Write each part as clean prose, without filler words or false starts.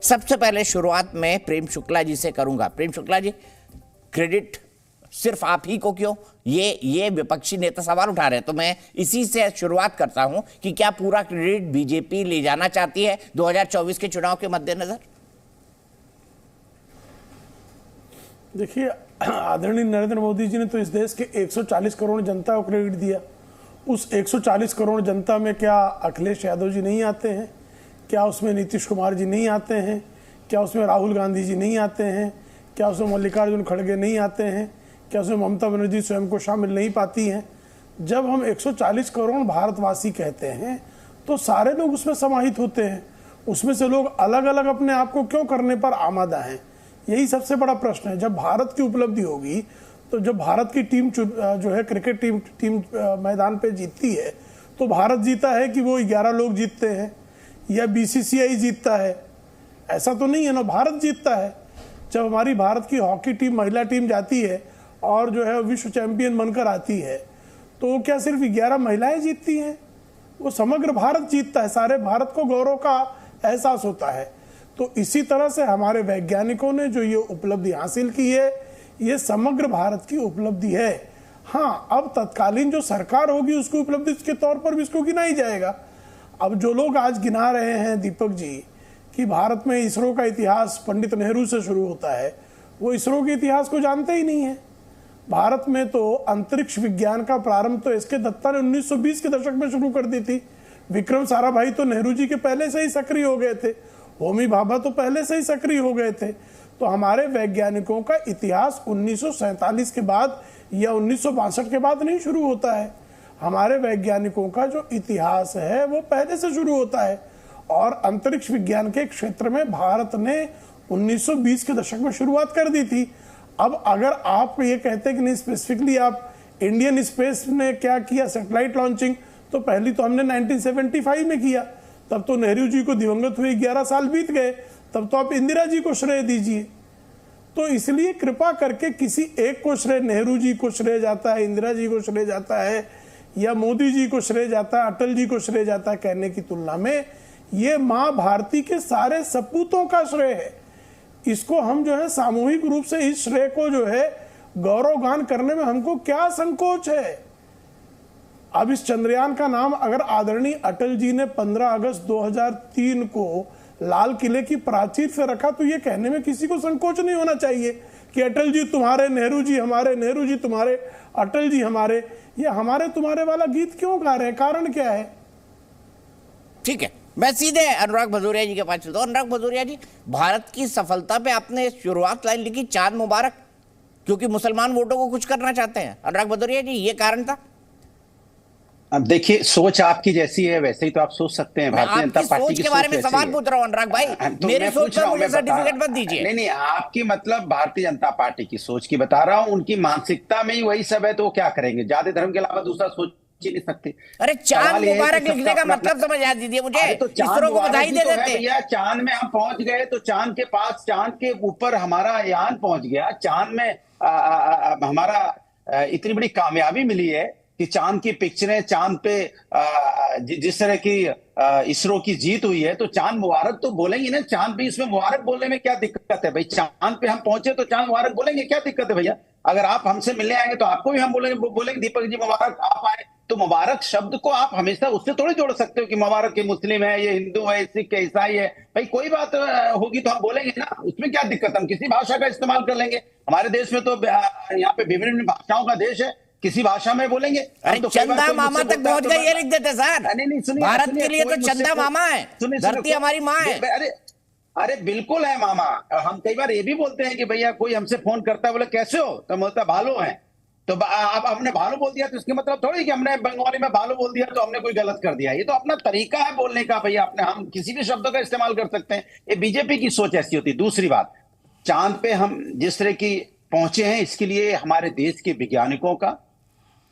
सबसे पहले शुरुआत में प्रेम शुक्ला जी से करूंगा। प्रेम शुक्ला जी, क्रेडिट सिर्फ आप ही को क्यों? ये विपक्षी नेता सवाल उठा रहे हैं, तो मैं इसी से शुरुआत करता हूं कि क्या पूरा क्रेडिट बीजेपी ले जाना चाहती है 2024 के चुनाव के मद्देनजर? देखिए, आदरणीय नरेंद्र मोदी जी ने तो इस देश के 140 करोड़ जनता को क्रेडिट दिया। उस 140 करोड़ जनता में क्या अखिलेश यादव जी नहीं आते हैं? क्या उसमें नीतीश कुमार जी नहीं आते हैं? क्या उसमें राहुल गांधी जी नहीं आते हैं? क्या उसमें मल्लिकार्जुन खड़गे नहीं आते हैं? क्या उसमें ममता बनर्जी स्वयं को शामिल नहीं पाती हैं? जब हम 140 करोड़ भारतवासी कहते हैं तो सारे लोग उसमें समाहित होते हैं। उसमें से लोग अलग अलग अपने आप को क्यों करने पर आमादा हैं? यही सबसे बड़ा प्रश्न है। जब भारत की उपलब्धि होगी, तो जब भारत की टीम जो है क्रिकेट टीम मैदान पे जीतती है, तो भारत जीता है कि वो 11 लोग जीतते हैं या बीसीसीआई जीतता है? ऐसा तो नहीं है ना, भारत जीतता है। जब हमारी भारत की हॉकी टीम, महिला टीम जाती है और जो है विश्व चैंपियन बनकर आती है, तो क्या सिर्फ 11 महिलाएं जीतती हैं? वो समग्र भारत जीतता है, सारे भारत को गौरव का एहसास होता है। तो इसी तरह से हमारे वैज्ञानिकों ने जो ये उपलब्धि हासिल की है, ये समग्र भारत की उपलब्धि है। हाँ, अब तत्कालीन जो सरकार होगी उसकी उपलब्धि के तौर पर भी इसको गिना ही जाएगा। अब जो लोग आज गिना रहे हैं दीपक जी कि भारत में इसरो का इतिहास पंडित नेहरू से शुरू होता है, वो इसरो के इतिहास को जानते ही नहीं है। भारत में तो अंतरिक्ष विज्ञान का प्रारंभ तो एस के दत्ता ने 1920 के दशक में शुरू कर दी थी। विक्रम साराभाई तो नेहरू जी के पहले से ही सक्रिय हो गए थे। होमी भाभा तो पहले से ही सक्रिय हो गए थे। तो हमारे वैज्ञानिकों का इतिहास 1947 के बाद या 1962 के बाद नहीं शुरू होता है। हमारे वैज्ञानिकों का जो इतिहास है वो पहले से शुरू होता है। और अंतरिक्ष विज्ञान के क्षेत्र में भारत ने 1920 के दशक में शुरुआत कर दी थी। अब अगर आप ये कहते हैं कि नहीं, स्पेसिफिकली आप इंडियन स्पेस ने क्या किया, सैटेलाइट लॉन्चिंग, तो पहली तो हमने 1975 में किया। तब तो नेहरू जी को दिवंगत हुए 11 साल बीत गए, तब तो आप इंदिरा जी को श्रेय दीजिए। तो इसलिए कृपा करके किसी एक को श्रेय, नेहरू जी को श्रेय जाता है, इंदिरा जी को श्रेय जाता है, या मोदी जी को श्रेय जाता है, अटल जी को श्रेय जाता है, कहने की तुलना में ये मां भारती के सारे सपूतों का श्रेय है। इसको हम जो है सामूहिक रूप से इस श्रेय को जो है गौरवगान करने में हमको क्या संकोच है? अब इस चंद्रयान का नाम अगर आदरणीय अटल जी ने 15 अगस्त 2003 को लाल किले की प्राचीर से रखा, तो ये कहने में किसी को संकोच नहीं होना चाहिए कि अटल जी तुम्हारे, नेहरू जी हमारे, नेहरू जी तुम्हारे, अटल जी हमारे। ये हमारे तुम्हारे वाला गीत क्यों गा रहे हैं? कारण क्या है? ठीक है, मैं सीधे अनुराग भदौरिया जी के पास चलता हूं। अनुराग भदौरिया जी, भारत की सफलता पे आपने शुरुआत लाइन लिखी चांद मुबारक, क्योंकि मुसलमान वोटों को कुछ करना चाहते हैं। अनुराग भदौरिया जी, ये कारण था? अब देखिए, सोच आपकी जैसी है वैसे ही तो आप सोच सकते हैं। भारतीय जनता पार्टी की सोच के बारे में सवाल पूछ रहा हूं अनुराग भाई। तो मेरी सोच पर मुझे सर्टिफिकेट मत दीजिए। नहीं, आपकी मतलब भारतीय जनता पार्टी की सोच की बता रहा हूं। उनकी मानसिकता में ही वही सब है, तो वो क्या करेंगे? जाति धर्म के अलावा दूसरा सोच ही नहीं सकते। अरे चांद मुबारक लिखने का मतलब समझ दीजिए मुझे। तो इसरो को बधाई दे देते। भैया, चांद में हम पहुंच गए तो चांद के पास, चांद के ऊपर हमारा यान पहुंच गया। चांद में हमारा इतनी बड़ी कामयाबी मिली है कि चांद की पिक्चरें, चांद पे जिस तरह की इसरो की जीत हुई है, तो चांद मुबारक तो बोलेंगे ना। चांद भी इसमें मुबारक बोलने में क्या दिक्कत है भाई? चांद पे हम पहुंचे तो चांद मुबारक बोलेंगे, क्या दिक्कत है भैया? अगर आप हमसे मिलने आएंगे तो आपको भी हम बोलेंगे दीपक जी मुबारक, आप आए तो मुबारक शब्द को आप हमेशा उससे थोड़ी जोड़ सकते हो कि मुबारक के मुस्लिम है, ये हिंदू है, सिख है, ईसाई है। भाई कोई बात होगी तो हम बोलेंगे ना, उसमें क्या दिक्कत? हम किसी भाषा का इस्तेमाल कर लेंगे। हमारे देश में तो यहाँ पे विभिन्न भाषाओं का देश है, किसी भाषा में बोलेंगे। अरे तो चंदा मामा तक पहुंच गए, ये लिख देते सर। नहीं, सुनिए, भारत के लिए तो चंदा मामा है, धरती हमारी माँ है। अरे बिल्कुल है मामा। हम कई बार ये भी बोलते हैं कि भैया कोई हमसे फोन करता है, बोले कैसे हो, तो बोलता भालो है। तो अब हमने भालो बोल दिया तो इसके मतलब थोड़ी कि हमने बंगाली में भालो बोल दिया तो हमने कोई गलत कर दिया। ये तो अपना तरीका है बोलने का भैया। हम किसी भी शब्दों का इस्तेमाल कर सकते हैं। ये बीजेपी की सोच ऐसी होती है। दूसरी बात, चांद पे हम जिस तरह की पहुंचे हैं, इसके लिए हमारे देश के वैज्ञानिकों का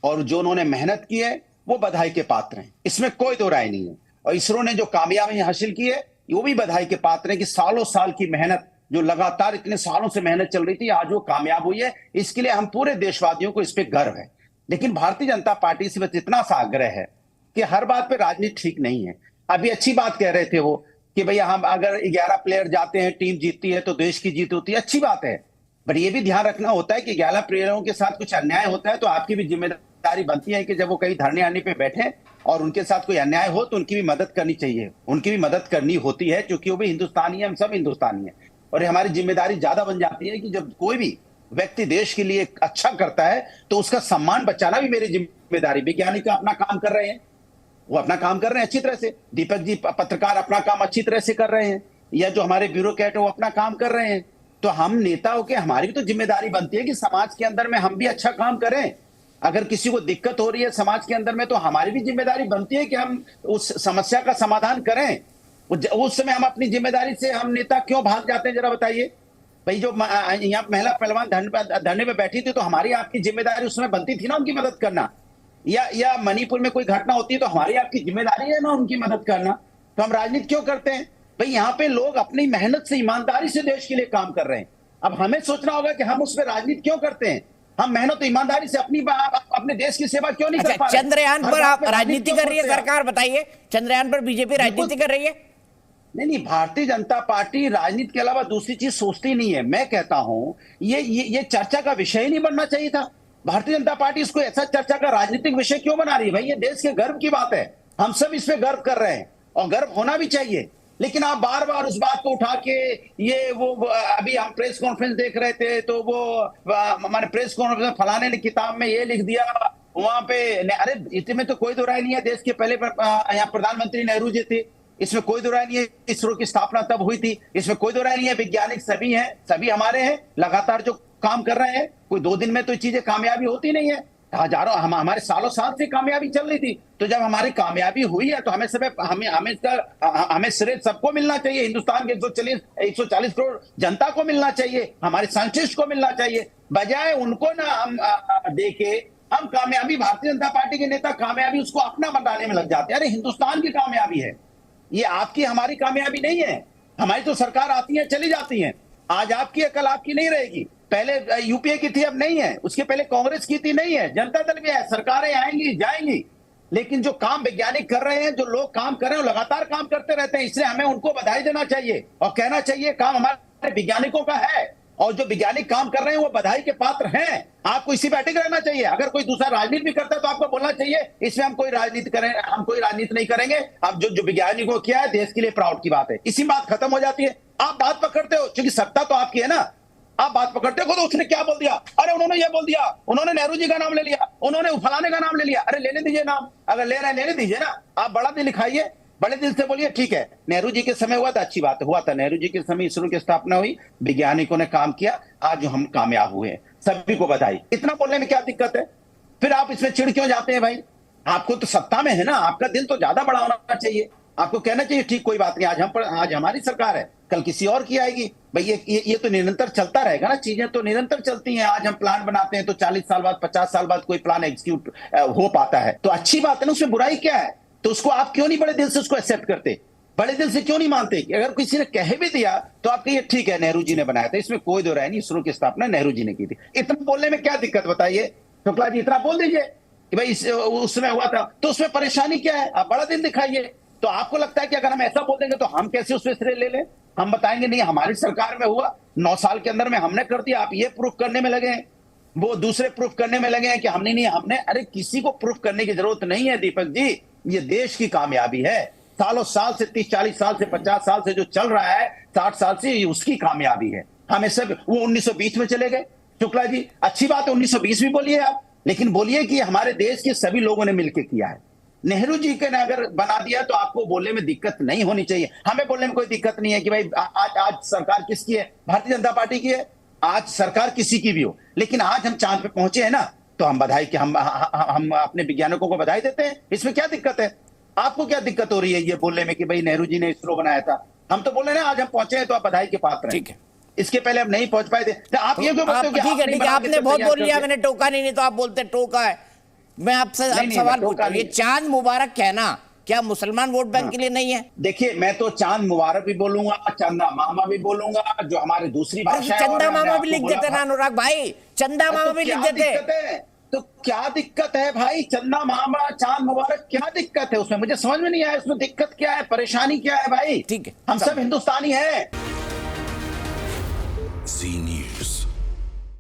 और जो उन्होंने मेहनत की है वो बधाई के पात्र हैं, इसमें कोई दो राय नहीं है। और इसरो ने जो कामयाबी हासिल की है वो भी बधाई के पात्र है कि सालों साल की मेहनत, जो लगातार इतने सालों से मेहनत चल रही थी, आज वो कामयाब हुई है। इसके लिए हम पूरे देशवासियों को इस पे गर्व है। लेकिन भारतीय जनता पार्टी से बस इतना सा आग्रह है कि हर बात पे राजनीति ठीक नहीं है। अभी अच्छी बात कह रहे थे वो कि भैया हम अगर 11 प्लेयर जाते हैं, टीम जीतती है तो देश की जीत होती है, अच्छी बात है। बट ये भी ध्यान रखना होता है कि 11 प्लेयरों के साथ कुछ अन्याय होता है तो आपकी भी जिम्मेदारी बनती है कि जब वो कहीं धरने आने पे बैठे और उनके साथ कोई अन्याय हो तो उनकी भी मदद करनी चाहिए, उनकी भी मदद करनी होती है, क्योंकि वो भी हिंदुस्तानी है, हम सब हिंदुस्तानी है। और ये हमारी जिम्मेदारी ज्यादा बन जाती है कि जब कोई भी व्यक्ति देश के लिए अच्छा करता है तो उसका सम्मान बचाना भी मेरी जिम्मेदारी। वैज्ञानिक अपना काम कर रहे हैं, वो अपना काम कर रहे हैं अच्छी तरह से, दीपक जी पत्रकार अपना काम अच्छी तरह से कर रहे हैं, या जो हमारे ब्यूरोक्रेट है वो अपना काम कर रहे हैं। तो हम नेता होकर हमारी भी तो जिम्मेदारी बनती है कि समाज के अंदर में हम भी अच्छा काम करें। अगर किसी को दिक्कत हो रही है समाज के अंदर में तो हमारी भी जिम्मेदारी बनती है कि हम उस समस्या का समाधान करें। उस समय हम अपनी जिम्मेदारी से हम नेता क्यों भाग जाते हैं, जरा बताइए भाई। जो यहाँ महिला पहलवान धरने पे बैठी थी तो हमारी आपकी जिम्मेदारी उस समय बनती थी ना उनकी मदद करना, या मणिपुर में कोई घटना होती है तो हमारी आपकी जिम्मेदारी है ना उनकी मदद करना। तो हम राजनीति क्यों करते हैं भाई? यहाँ पे लोग अपनी मेहनत से ईमानदारी से देश के लिए काम कर रहे हैं। अब हमें सोचना होगा कि हम उस पर राजनीति क्यों करते हैं। हम मेहनत और ईमानदारी से अपने देश की सेवा क्यों नहीं कर पा रहे? चंद्रयान पर आप राजनीति कर रही है सरकार, बताइए। चंद्रयान पर बीजेपी राजनीति कर रही है? नहीं, भारतीय जनता पार्टी राजनीति के अलावा दूसरी चीज सोचती नहीं है। मैं कहता हूं ये चर्चा का विषय ही नहीं बनना चाहिए था। भारतीय जनता पार्टी इसको ऐसा चर्चा का राजनीतिक विषय क्यों बना रही है? भाई ये देश के गर्व की बात है, हम सब इस पे गर्व कर रहे हैं और गर्व होना भी चाहिए। लेकिन आप बार बार उस बात को उठा के ये वो अभी हम प्रेस कॉन्फ्रेंस देख रहे थे तो वो हमारे प्रेस कॉन्फ्रेंस में फलाने ने किताब में ये लिख दिया, वहां पे अरे इसमें तो कोई दो राय नहीं है। देश के पहले यहाँ प्रधानमंत्री नेहरू जी थे, इसमें कोई दो राय नहीं है। इसरो की स्थापना तब हुई थी, इसमें कोई दो राय नहीं है। वैज्ञानिक सभी हैं, सभी हमारे हैं, लगातार जो काम कर रहे हैं। कोई 2 दिन में तो चीजें कामयाबी होती नहीं है, हजारों हमारे सालों साल से कामयाबी चल रही थी। तो जब हमारी कामयाबी हुई है तो हमें श्रेय सबको मिलना चाहिए। हिंदुस्तान के 140 करोड़ जनता को मिलना चाहिए, हमारे साइंटिस्ट को मिलना चाहिए, बजाय उनको ना हम देके हम कामयाबी, भारतीय जनता पार्टी के नेता कामयाबी उसको अपना बनाने में लग जाते हैं। अरे हिंदुस्तान की कामयाबी है ये, आपकी हमारी कामयाबी नहीं है। हमारी तो सरकार आती है चली जाती है, आज आपकी है कल आपकी नहीं रहेगी। पहले यूपीए की थी अब नहीं है, उसके पहले कांग्रेस की थी नहीं है, जनता दल भी है। सरकारें आएंगी जाएंगी, लेकिन जो काम वैज्ञानिक कर रहे हैं, जो लोग काम कर रहे हैं, लगातार काम करते रहते हैं। इसलिए हमें उनको बधाई देना चाहिए और कहना चाहिए काम हमारे वैज्ञानिकों का है, और जो वैज्ञानिक काम कर रहे हैं वो बधाई के पात्र हैं। आपको इसी पे अटक रहना चाहिए। अगर कोई दूसरा राजनीति भी करता है तो आपको बोलना चाहिए इसमें हम कोई राजनीति करें, हम कोई राजनीति नहीं करेंगे। अब जो वैज्ञानिकों किया है देश के लिए प्राउड की बात है, इसी बात खत्म हो जाती है। आप बात पकड़ते हो क्योंकि सत्ता तो आपकी है ना, आप बात पकड़ते हो तो उसने क्या बोल दिया, अरे उन्होंने ये बोल दिया, उन्होंने नेहरू जी का नाम ले लिया, उन्होंने फलाने का नाम ले लिया। अरे लेने दीजिए नाम, अगर ले रहे हैं लेने दीजिए ना। आप बड़ा दिल दिखाइए, बड़े दिल से बोलिए ठीक है नेहरू जी के समय हुआ था, अच्छी बात हुआ था, नेहरू जी के समय इसरो की स्थापना हुई, वैज्ञानिकों ने काम किया, आज हम कामयाब हुए, सभी को बधाई। इतना बोलने में क्या दिक्कत है? फिर आप इसमें चिढ़ क्यों जाते हैं भाई? आपको तो सत्ता में है ना, आपका दिल तो ज्यादा बड़ा होना चाहिए। आपको कहना चाहिए ठीक कोई बात नहीं, आज हमारी सरकार है, कल किसी और की आएगी। भाई ये तो निरंतर चलता रहेगा ना, चीजें तो निरंतर चलती हैं। आज हम प्लान बनाते हैं तो 40 साल बाद 50 साल बाद कोई प्लान एग्जीक्यूट हो पाता है, तो अच्छी बात है ना, उसमें बुराई क्या है? तो उसको आप क्यों नहीं बड़े दिल से उसको एक्सेप्ट करते, बड़े दिल से क्यों नहीं मानते? अगर किसी ने कह भी दिया तो आप कहिए ठीक है नेहरू जी ने बनाया था, इसमें कोई दो राय नहीं, इसरो की स्थापना नेहरू जी ने की थी। इतना बोलने में क्या दिक्कत बताइए? शुक्ला जी इतना बोल दीजिए कि भाई उस समय हुआ था, तो उसमें परेशानी क्या है? आप बड़ा दिल दिखाइए। तो आपको लगता है कि अगर हम ऐसा बोल देंगे तो हम कैसे उसमें श्रेय ले लें? हम बताएंगे नहीं हमारी सरकार में हुआ, 9 साल के अंदर में हमने कर दिया, आप ये प्रूफ करने में लगे हैं, वो दूसरे प्रूफ करने में लगे हैं कि हमने नहीं हमने। अरे किसी को प्रूफ करने की जरूरत नहीं है दीपक जी, ये देश की कामयाबी है। सालों साल से 30-40 साल से 50 साल से जो चल रहा है, 60 साल से, ये उसकी कामयाबी है। हमें सब वो 1920 में चले गए। शुक्ला जी अच्छी बात है 1920 भी बोलिए आप, लेकिन बोलिए कि हमारे देश के सभी लोगों ने मिलकर किया है। नेहरू जी के ने अगर बना दिया तो आपको बोलने में दिक्कत नहीं होनी चाहिए। हमें बोलने में कोई दिक्कत नहीं है कि भाई आज सरकार किसकी है, भारतीय जनता पार्टी की है। आज सरकार किसी की भी हो, लेकिन आज हम चांद पे पहुंचे हैं ना, तो हम बधाई कि हम अपने वैज्ञानिकों को बधाई देते हैं। इसमें क्या दिक्कत है? आपको क्या दिक्कत हो रही है ये बोलने में कि भाई नेहरू जी ने इसरो बनाया था? हम तो बोल रहे हैं आज हम पहुंचे हैं तो आप बधाई के पात्र हैं। ठीक है, इसके पहले हम नहीं पहुंच पाए थे तो आप ये क्यों बोलते हो कि ठीक है, आपने बहुत बोल लिया, मैंने टोका नहीं तो आप बोलते टोका है। मैं आपसे सवाल पूछता हूं, ये चांद मुबारक कहना क्या मुसलमान वोट बैंक के लिए नहीं है? देखिए मैं तो चांद मुबारक भी बोलूंगा, चंदा मामा भी बोलूंगा, जो हमारी दूसरी भाषा है। चंदा मामा भी लिख देते ना अनुराग भाई, चंदा मामा भी लिख देते। तो क्या दिक्कत है भाई? चंदा मामा, चांद मुबारक, क्या दिक्कत है उसमें? मुझे समझ में नहीं आया उसमें दिक्कत क्या है, परेशानी क्या है भाई? ठीक है, हम सब हिंदुस्तानी हैं। जी न्यूज।